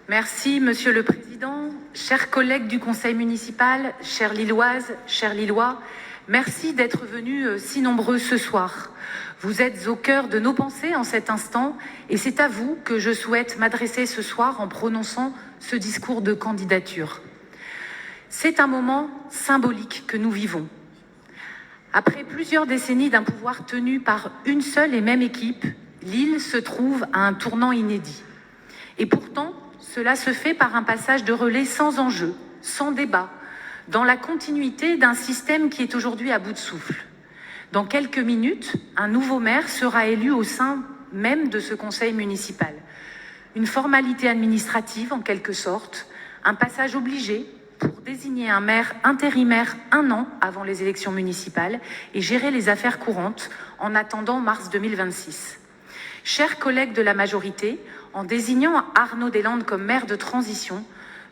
Merci, Monsieur le Président. Chers collègues du Conseil municipal, chères Lilloises, chers Lillois, merci d'être venus si nombreux ce soir. Vous êtes au cœur de nos pensées en cet instant et c'est à vous que je souhaite m'adresser ce soir en prononçant ce discours de candidature. C'est un moment symbolique que nous vivons. Après plusieurs décennies d'un pouvoir tenu par une seule et même équipe, Lille se trouve à un tournant inédit. Et pourtant, cela se fait par un passage de relais sans enjeu, sans débat, dans la continuité d'un système qui est aujourd'hui à bout de souffle. Dans quelques minutes, un nouveau maire sera élu au sein même de ce conseil municipal. Une formalité administrative en quelque sorte, un passage obligé pour désigner un maire intérimaire 1 an avant les élections municipales et gérer les affaires courantes en attendant mars 2026. Chers collègues de la majorité, en désignant Arnaud Deslandes comme maire de transition,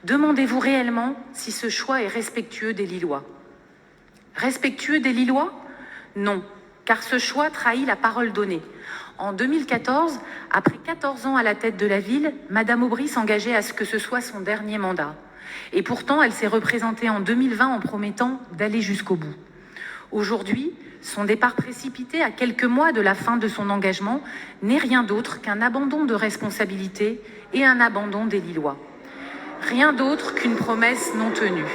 demandez-vous réellement si ce choix est respectueux des Lillois? Respectueux des Lillois? Non, car ce choix trahit la parole donnée. En 2014, après 14 ans à la tête de la ville, Madame Aubry s'engageait à ce que ce soit son dernier mandat. Et pourtant, elle s'est représentée en 2020 en promettant d'aller jusqu'au bout. Aujourd'hui, son départ précipité à quelques mois de la fin de son engagement n'est rien d'autre qu'un abandon de responsabilité et un abandon des Lillois. Rien d'autre qu'une promesse non tenue.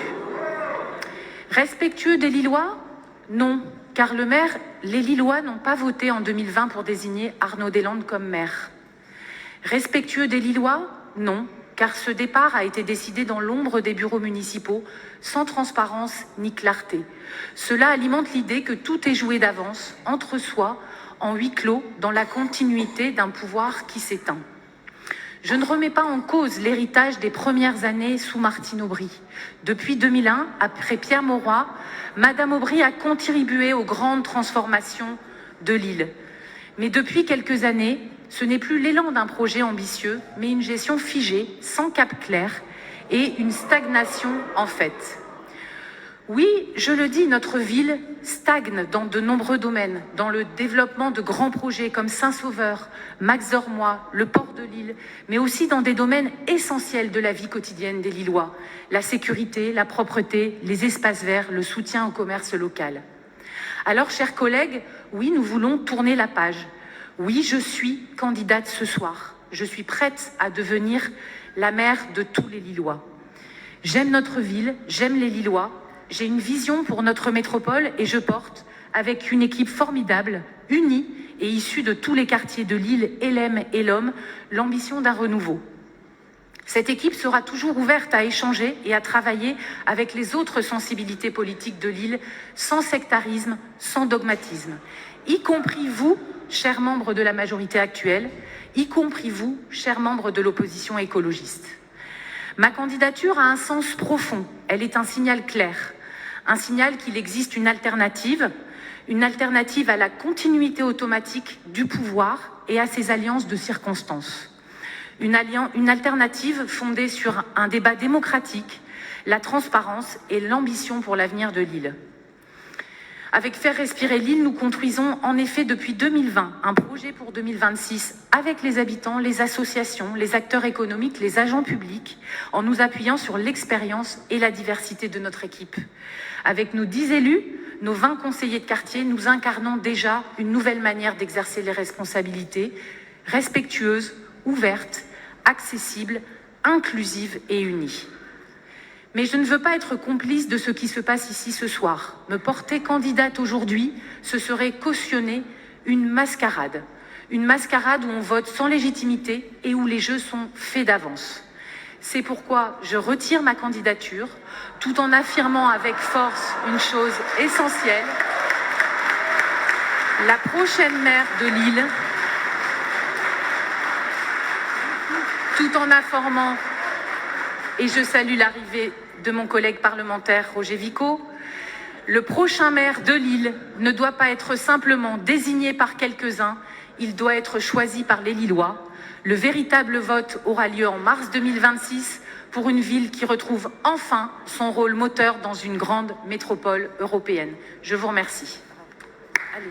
Respectueux des Lillois? Non, car les Lillois n'ont pas voté en 2020 pour désigner Arnaud Deslandes comme maire. Respectueux des Lillois? Non, car ce départ a été décidé dans l'ombre des bureaux municipaux, sans transparence ni clarté. Cela alimente l'idée que tout est joué d'avance, entre soi, en huis clos, dans la continuité d'un pouvoir qui s'éteint. Je ne remets pas en cause l'héritage des premières années sous Martine Aubry. Depuis 2001, après Pierre Mauroy, Madame Aubry a contribué aux grandes transformations de Lille. Mais depuis quelques années, ce n'est plus l'élan d'un projet ambitieux, mais une gestion figée, sans cap clair, et une stagnation en fait. Oui, je le dis, notre ville stagne dans de nombreux domaines, dans le développement de grands projets comme Saint-Sauveur, Max Ormois, le port de Lille, mais aussi dans des domaines essentiels de la vie quotidienne des Lillois, la sécurité, la propreté, les espaces verts, le soutien au commerce local. Alors, chers collègues, oui, nous voulons tourner la page. Oui, je suis candidate ce soir. Je suis prête à devenir la maire de tous les Lillois. J'aime notre ville, j'aime les Lillois. J'ai une vision pour notre métropole et je porte, avec une équipe formidable, unie et issue de tous les quartiers de Lille, Hélène et l'Homme, l'ambition d'un renouveau. Cette équipe sera toujours ouverte à échanger et à travailler avec les autres sensibilités politiques de Lille, sans sectarisme, sans dogmatisme, y compris vous, chers membres de la majorité actuelle, y compris vous, chers membres de l'opposition écologiste. Ma candidature a un sens profond, elle est un signal clair. Un signal qu'il existe une alternative à la continuité automatique du pouvoir et à ses alliances de circonstances. Une alternative fondée sur un débat démocratique, la transparence et l'ambition pour l'avenir de Lille. Avec Faire respirer Lille, nous construisons en effet depuis 2020 un projet pour 2026 avec les habitants, les associations, les acteurs économiques, les agents publics, en nous appuyant sur l'expérience et la diversité de notre équipe. Avec nos 10 élus, nos 20 conseillers de quartier, nous incarnons déjà une nouvelle manière d'exercer les responsabilités, respectueuse, ouverte, accessible, inclusive et unie. Mais je ne veux pas être complice de ce qui se passe ici ce soir. Me porter candidate aujourd'hui, ce serait cautionner une mascarade où on vote sans légitimité et où les jeux sont faits d'avance. C'est pourquoi je retire ma candidature, tout en affirmant avec force une chose essentielle. La prochaine maire de Lille, tout en informant, et je salue l'arrivée de mon collègue parlementaire Roger Vico, le prochain maire de Lille ne doit pas être simplement désigné par quelques-uns, il doit être choisi par les Lillois. Le véritable vote aura lieu en mars 2026 pour une ville qui retrouve enfin son rôle moteur dans une grande métropole européenne. Je vous remercie. Allez.